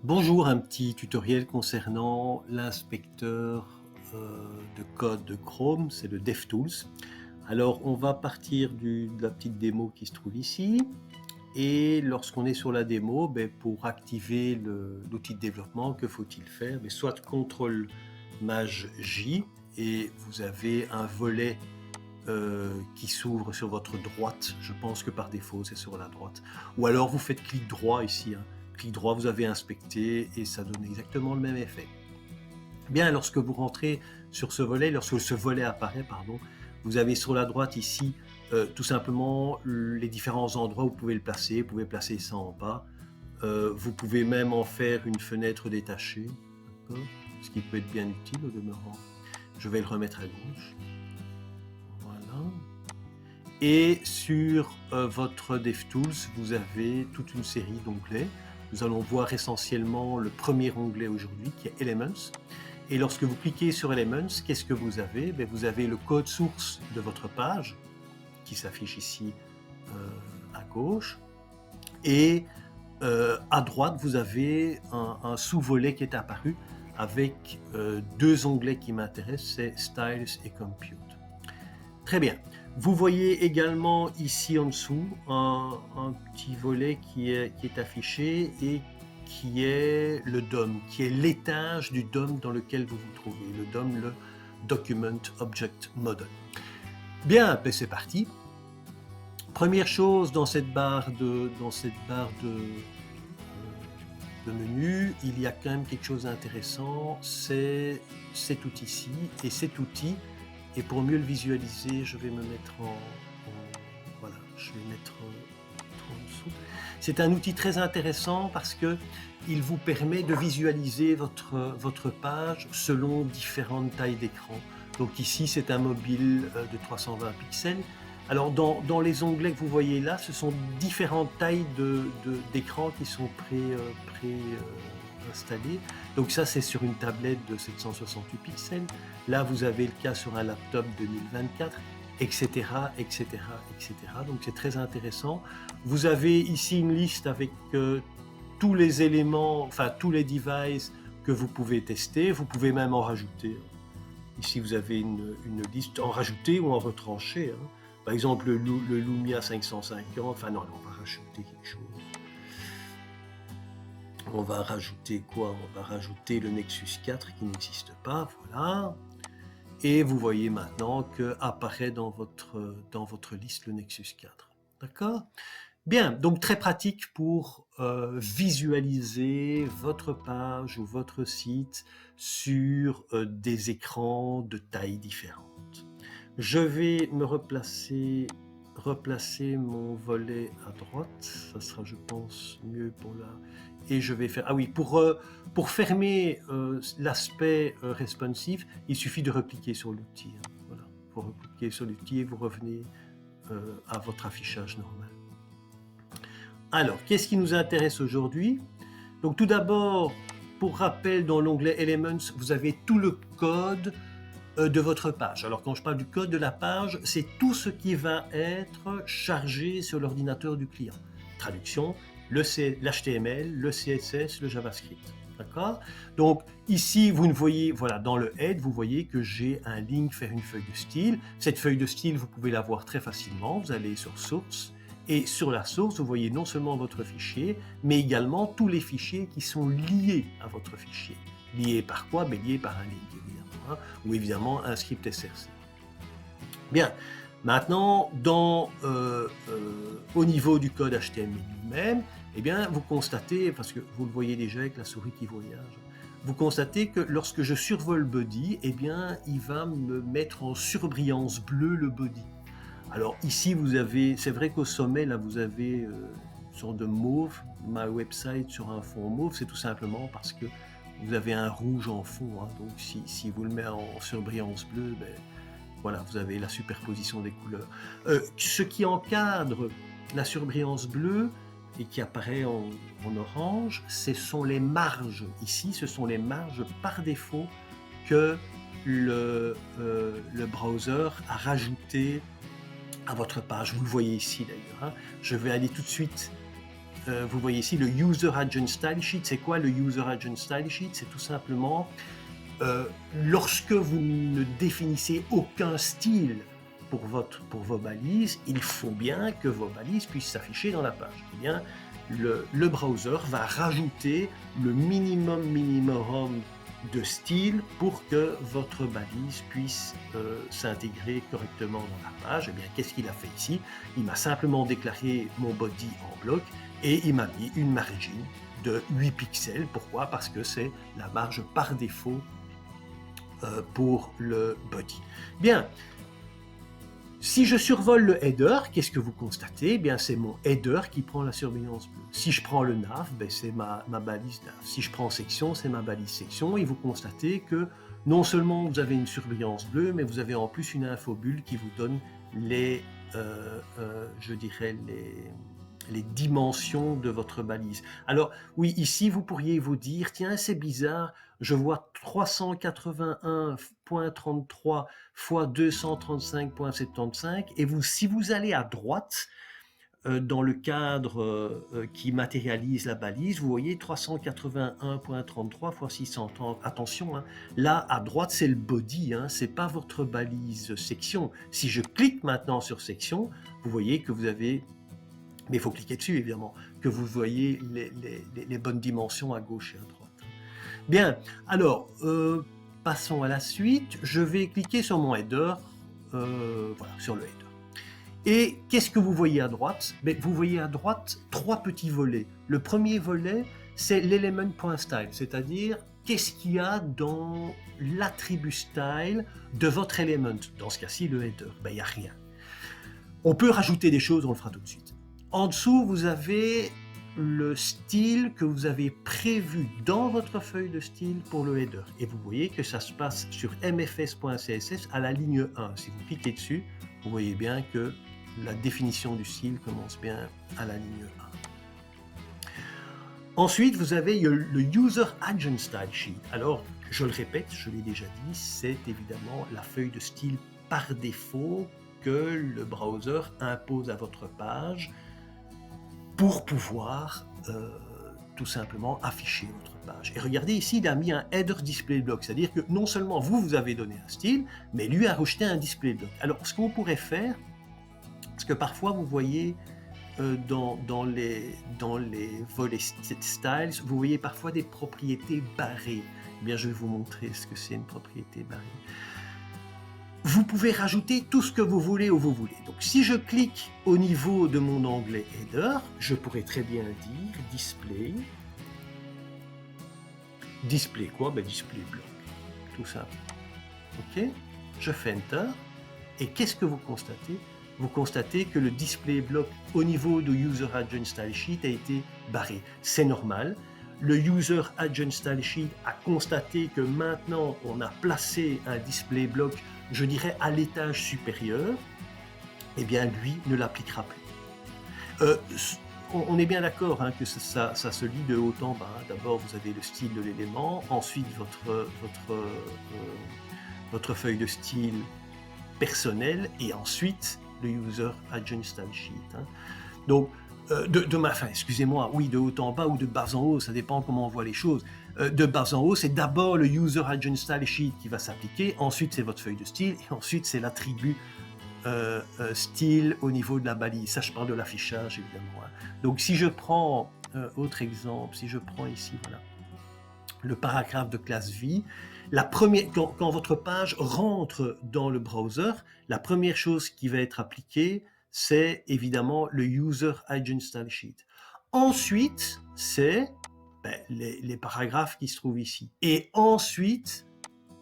Bonjour, un petit tutoriel concernant l'inspecteur de code de Chrome, c'est le DevTools. Alors, on va partir de la petite démo qui se trouve ici. Et lorsqu'on est sur la démo, pour activer l'outil de développement, que faut-il faire? Soit CTRL Maj J et vous avez un volet qui s'ouvre sur votre droite. Je pense que par défaut, c'est sur la droite. Ou alors, vous faites clic droit ici, hein. Clic droit, vous avez inspecté et ça donne exactement le même effet. Bien, lorsque vous rentrez sur ce volet, lorsque ce volet apparaît, pardon, vous avez sur la droite ici tout simplement les différents endroits où vous pouvez le placer. Vous pouvez placer ça en bas. Vous pouvez même en faire une fenêtre détachée, ce qui peut être bien utile au demeurant. Je vais le remettre à gauche. Voilà. Et sur votre DevTools, vous avez toute une série d'onglets. Nous allons voir essentiellement le premier onglet aujourd'hui qui est Elements. Et lorsque vous cliquez sur Elements, qu'est-ce que vous avez? Vous avez le code source de votre page qui s'affiche ici à gauche. Et à droite, vous avez un sous-volet qui est apparu avec deux onglets qui m'intéressent, c'est Styles et Compute. Très bien. Vous voyez également ici en dessous un petit volet qui est affiché et qui est le DOM, qui est l'étage du DOM dans lequel vous vous trouvez. Le DOM, le Document Object Model. Bien, c'est parti. Première chose dans cette barre de menu, il y a quand même quelque chose d'intéressant, c'est cet outil-ci. Et cet outil, et pour mieux le visualiser, je vais me mettre voilà, je vais mettre en dessous. C'est un outil très intéressant parce que il vous permet de visualiser votre page selon différentes tailles d'écran. Donc ici, c'est un mobile de 320 pixels. Alors dans les onglets que vous voyez là, ce sont différentes tailles d'écran qui sont installées. Donc ça, c'est sur une tablette de 768 pixels. Là, vous avez le cas sur un laptop 2024, etc., etc., etc. Donc c'est très intéressant. Vous avez ici une liste avec tous les éléments, enfin tous les devices que vous pouvez tester. Vous pouvez même en rajouter. Ici, vous avez une liste en rajouter ou en retrancher. Par exemple, le Lumia 550. Enfin non, on va rajouter quelque chose. On va rajouter quoi? On va rajouter le Nexus 4 qui n'existe pas. Voilà. Et vous voyez maintenant qu'apparaît dans votre liste le Nexus 4. D'accord? Bien, donc très pratique pour visualiser votre page ou votre site sur des écrans de tailles différentes. Je vais me replacer mon volet à droite, ça sera je pense mieux pour la... Et je vais faire... Ah oui, pour fermer l'aspect responsive, il suffit de recliquer sur l'outil. Voilà, vous recliquez sur l'outil et vous revenez à votre affichage normal. Alors, qu'est-ce qui nous intéresse aujourd'hui? Donc tout d'abord, pour rappel, dans l'onglet Elements, vous avez tout le code de votre page. Alors quand je parle du code de la page, c'est tout ce qui va être chargé sur l'ordinateur du client. Traduction, l'HTML, le CSS, le JavaScript. D'accord? Donc ici, vous ne voyez, voilà, dans le head, vous voyez que j'ai un link vers une feuille de style. Cette feuille de style, vous pouvez la voir très facilement. Vous allez sur Source. Et sur la source, vous voyez non seulement votre fichier, mais également tous les fichiers qui sont liés à votre fichier. Liés par quoi? Liés par un link, évidemment, ou évidemment un script SRC. Bien, maintenant, au niveau du code HTML lui-même, eh bien, vous constatez, parce que vous le voyez déjà avec la souris qui voyage, vous constatez que lorsque je survole body, eh bien, il va me mettre en surbrillance bleue le body. Alors ici, vous avez, c'est vrai qu'au sommet, là, vous avez une sorte de mauve, My Website sur un fond mauve, c'est tout simplement parce que vous avez un rouge en fond. Donc si vous le mettez en surbrillance bleue, voilà, vous avez la superposition des couleurs. Ce qui encadre la surbrillance bleue et qui apparaît en orange, ce sont les marges. Ici, ce sont les marges par défaut que le browser a rajouté à votre page. Vous le voyez ici d'ailleurs. Je vais aller tout de suite vous voyez ici le User Agent Style Sheet. C'est quoi le User Agent Style Sheet? C'est tout simplement lorsque vous ne définissez aucun style pour vos balises, il faut bien que vos balises puissent s'afficher dans la page. Eh bien, le browser va rajouter le minimum de style pour que votre balise puisse s'intégrer correctement dans la page. Eh bien, qu'est-ce qu'il a fait ici? Il m'a simplement déclaré mon body en bloc et il m'a mis une margin de 8 pixels. Pourquoi? Parce que c'est la marge par défaut pour le body. Bien. Si je survole le header, qu'est-ce que vous constatez? Eh bien, c'est mon header qui prend la surveillance bleue. Si je prends le nav, ben, c'est ma balise nav. Si je prends section, c'est ma balise section. Et vous constatez que non seulement vous avez une surveillance bleue, mais vous avez en plus une infobulle qui vous donne les dimensions de votre balise. Alors oui, ici vous pourriez vous dire, tiens, c'est bizarre, je vois 381.33 fois 235.75 et si vous allez à droite dans le cadre qui matérialise la balise, vous voyez 381.33 fois 630. Attention, hein, là à droite c'est le body, hein, c'est pas votre balise section. Si je clique maintenant sur section, vous voyez que vous avez, mais il faut cliquer dessus évidemment, que vous voyez les bonnes dimensions à gauche et à droite. Bien, alors passons à la suite. Je vais cliquer sur mon header, voilà, sur le header. Et qu'est-ce que vous voyez à droite? Vous voyez à droite 3 petits volets. Le premier volet, c'est l'element.style, c'est-à-dire qu'est-ce qu'il y a dans l'attribut style de votre element. Dans ce cas-ci, le header, il n'y a rien. On peut rajouter des choses, on le fera tout de suite. En dessous, vous avez le style que vous avez prévu dans votre feuille de style pour le header. Et vous voyez que ça se passe sur mfs.css à la ligne 1. Si vous cliquez dessus, vous voyez bien que la définition du style commence bien à la ligne 1. Ensuite, vous avez le User Agent Style Sheet. Alors, je le répète, je l'ai déjà dit, c'est évidemment la feuille de style par défaut que le browser impose à votre page pour pouvoir tout simplement afficher votre page. Et regardez ici, il a mis un header display block, c'est-à-dire que non seulement vous avez donné un style, mais lui a rejeté un display block. Alors, ce qu'on pourrait faire, parce que parfois vous voyez dans les volets styles, vous voyez parfois des propriétés barrées. Eh bien, je vais vous montrer ce que c'est une propriété barrée. Vous pouvez rajouter tout ce que vous voulez où vous voulez. Donc, si je clique au niveau de mon onglet Header, je pourrais très bien dire Display. Display quoi? Display block, tout simple. OK? Je fais Enter. Et qu'est-ce que vous constatez? Vous constatez que le Display block au niveau de User Agent Style Sheet a été barré. C'est normal. Le User Agent Style Sheet a constaté que maintenant on a placé un display block, je dirais à l'étage supérieur. Eh bien lui ne l'appliquera plus. On est bien d'accord hein, que ça se lit de haut en bas. D'abord vous avez le style de l'élément, ensuite votre feuille de style personnelle et ensuite le User Agent Style Sheet. Hein. Donc excusez-moi, oui, de haut en bas ou de bas en haut, ça dépend comment on voit les choses. De bas en haut, c'est d'abord le User Agent Style Sheet qui va s'appliquer, ensuite c'est votre feuille de style, et ensuite c'est l'attribut style au niveau de la balise. Ça, je parle de l'affichage, évidemment. Hein. Donc si je prends, autre exemple, si je prends ici, voilà, le paragraphe de classe vie, quand votre page rentre dans le browser, la première chose qui va être appliquée, c'est évidemment le User Agent Style Sheet. Ensuite, c'est les paragraphes qui se trouvent ici. Et ensuite,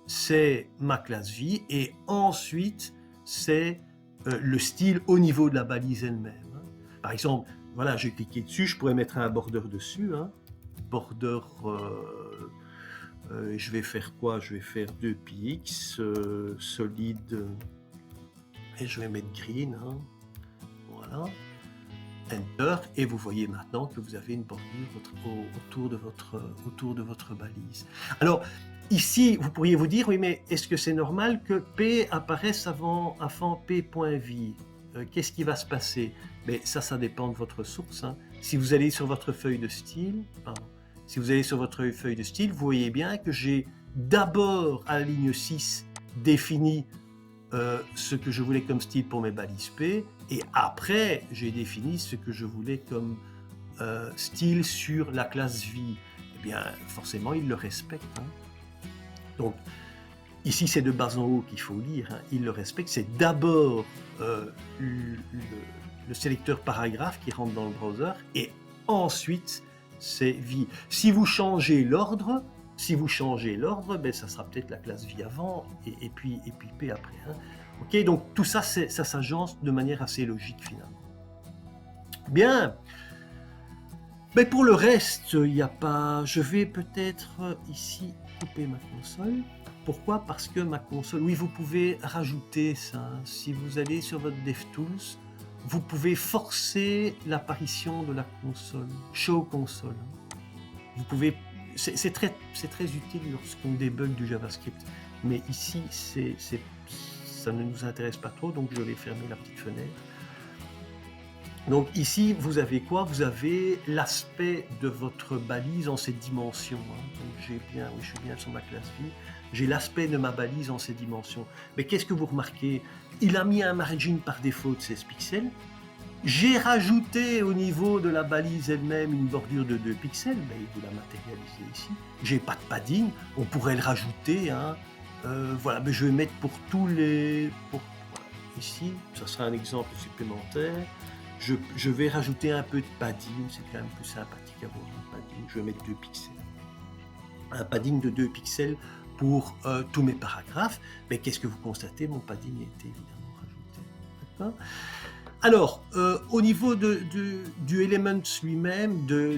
c'est ma classe vie. Et ensuite, c'est le style au niveau de la balise elle-même. Hein. Par exemple, voilà, j'ai cliqué dessus, je pourrais mettre un border dessus. Hein. Border, je vais faire quoi? Je vais faire 2 px, solide, et je vais mettre green. Hein. Voilà, Enter, et vous voyez maintenant que vous avez une bordure autour de votre balise. Alors, ici, vous pourriez vous dire, oui, mais est-ce que c'est normal que P apparaisse avant P.V? Qu'est-ce qui va se passer? Mais ça dépend de votre source. Hein. si vous allez sur votre feuille de style, pardon, si vous allez sur votre feuille de style, vous voyez bien que j'ai d'abord à la ligne 6 défini ce que je voulais comme style pour mes balises P, et après j'ai défini ce que je voulais comme style sur la classe vie. Eh bien, forcément, il le respecte. Hein. Donc, ici, c'est de bas en haut qu'il faut lire. Hein. Il le respecte. C'est d'abord le sélecteur paragraphe qui rentre dans le browser, et ensuite, c'est vie. Si vous changez l'ordre, ben, ça sera peut-être la classe vie avant, et puis P après. Hein. Ok, donc tout ça, ça s'agence de manière assez logique finalement. Bien. Mais pour le reste, il n'y a pas... Je vais peut-être ici couper ma console. Pourquoi? Parce que ma console... Oui, vous pouvez rajouter ça. Si vous allez sur votre DevTools, vous pouvez forcer l'apparition de la console. Show console. Vous pouvez... C'est très utile lorsqu'on débug du JavaScript. Mais ici, ça ne nous intéresse pas trop, donc je vais fermer la petite fenêtre. Donc ici, vous avez quoi? Vous avez l'aspect de votre balise en ces dimensions. Hein. Donc je suis bien sur ma classe vie. J'ai l'aspect de ma balise en ces dimensions. Mais qu'est-ce que vous remarquez? Il a mis un margin par défaut de 16 pixels. J'ai rajouté au niveau de la balise elle-même une bordure de 2 pixels. Ben, vous la matérialisez ici. J'ai pas de padding. On pourrait le rajouter. Hein. Voilà, mais je vais mettre pour tous les... voilà. Ici, ça sera un exemple supplémentaire. Je vais rajouter un peu de padding, c'est quand même plus sympathique à voir un padding. Je vais mettre 2 pixels. Un padding de 2 pixels pour tous mes paragraphes. Mais qu'est-ce que vous constatez? Mon padding a été évidemment rajouté. D'accord? Alors, au niveau du Elements lui-même, du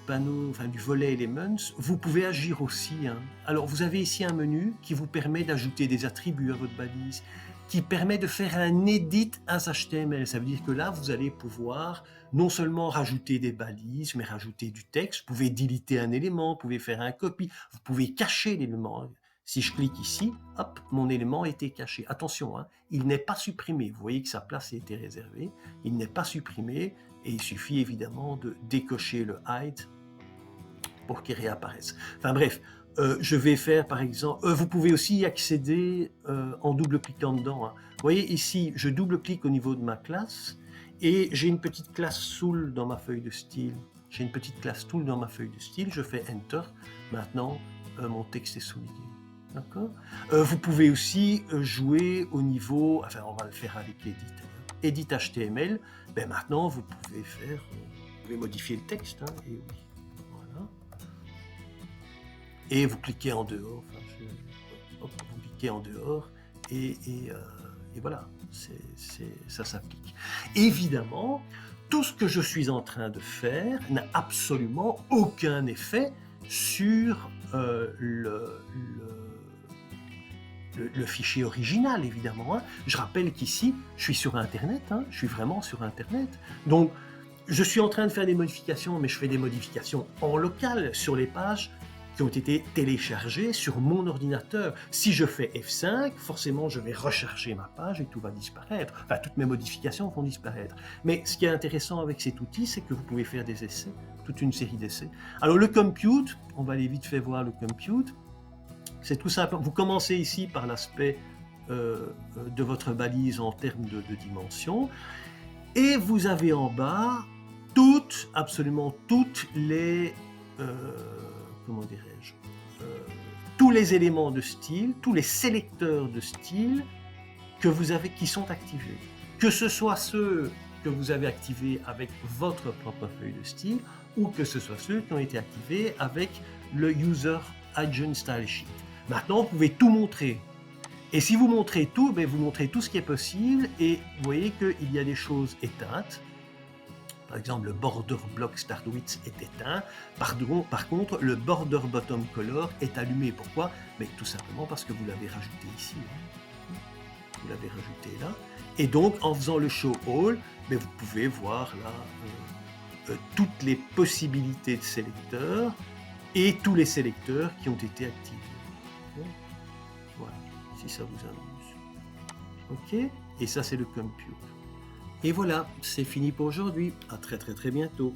panneau, enfin du volet Elements, vous pouvez agir aussi. Hein. Alors, vous avez ici un menu qui vous permet d'ajouter des attributs à votre balise, qui permet de faire un edit as HTML. Ça veut dire que là, vous allez pouvoir non seulement rajouter des balises, mais rajouter du texte. Vous pouvez déliter un élément, vous pouvez faire un copy, vous pouvez cacher l'élément. Si je clique ici, hop, mon élément a été caché. Attention, hein, il n'est pas supprimé. Vous voyez que sa place a été réservée. Il n'est pas supprimé et il suffit évidemment de décocher le hide pour qu'il réapparaisse. Enfin bref, je vais faire par exemple... vous pouvez aussi y accéder en double-cliquant dedans. Hein. Vous voyez ici, je double-clique au niveau de ma classe et j'ai une petite classe tool dans ma feuille de style. J'ai une petite classe tool dans ma feuille de style. Je fais Enter. Maintenant, mon texte est souligné. D'accord. Vous pouvez aussi jouer au niveau, enfin on va le faire avec Edit HTML, ben maintenant vous pouvez faire, vous pouvez modifier le texte, hein, et oui, voilà. Et vous cliquez en dehors, enfin, vous cliquez en dehors, et voilà, ça s'applique. Évidemment, tout ce que je suis en train de faire n'a absolument aucun effet sur le fichier original, évidemment. Hein. Je rappelle qu'ici, je suis sur Internet, hein, je suis vraiment sur Internet. Donc, je suis en train de faire des modifications, mais je fais des modifications en local sur les pages qui ont été téléchargées sur mon ordinateur. Si je fais F5, forcément, je vais recharger ma page et tout va disparaître. Enfin, toutes mes modifications vont disparaître. Mais ce qui est intéressant avec cet outil, c'est que vous pouvez faire des essais, toute une série d'essais. Alors, le compute, on va aller vite fait voir le compute. C'est tout simple. Vous commencez ici par l'aspect de votre balise en termes de dimension. Et vous avez en bas absolument toutes les... comment dirais-je, tous les éléments de style, tous les sélecteurs de style qui sont activés. Que ce soit ceux que vous avez activés avec votre propre feuille de style ou que ce soit ceux qui ont été activés avec le User Agent Style Sheet. Maintenant, vous pouvez tout montrer. Et si vous montrez tout, ben vous montrez tout ce qui est possible et vous voyez qu'il y a des choses éteintes. Par exemple, le border block start width est éteint. Par contre, le border bottom color est allumé. Pourquoi? Mais tout simplement parce que vous l'avez rajouté ici. Hein. Vous l'avez rajouté là. Et donc, en faisant le show all, ben vous pouvez voir là toutes les possibilités de sélecteurs et tous les sélecteurs qui ont été activés. Voilà, si ça vous amuse. OK? Et ça, c'est le compute. Et voilà, c'est fini pour aujourd'hui. À très très très bientôt.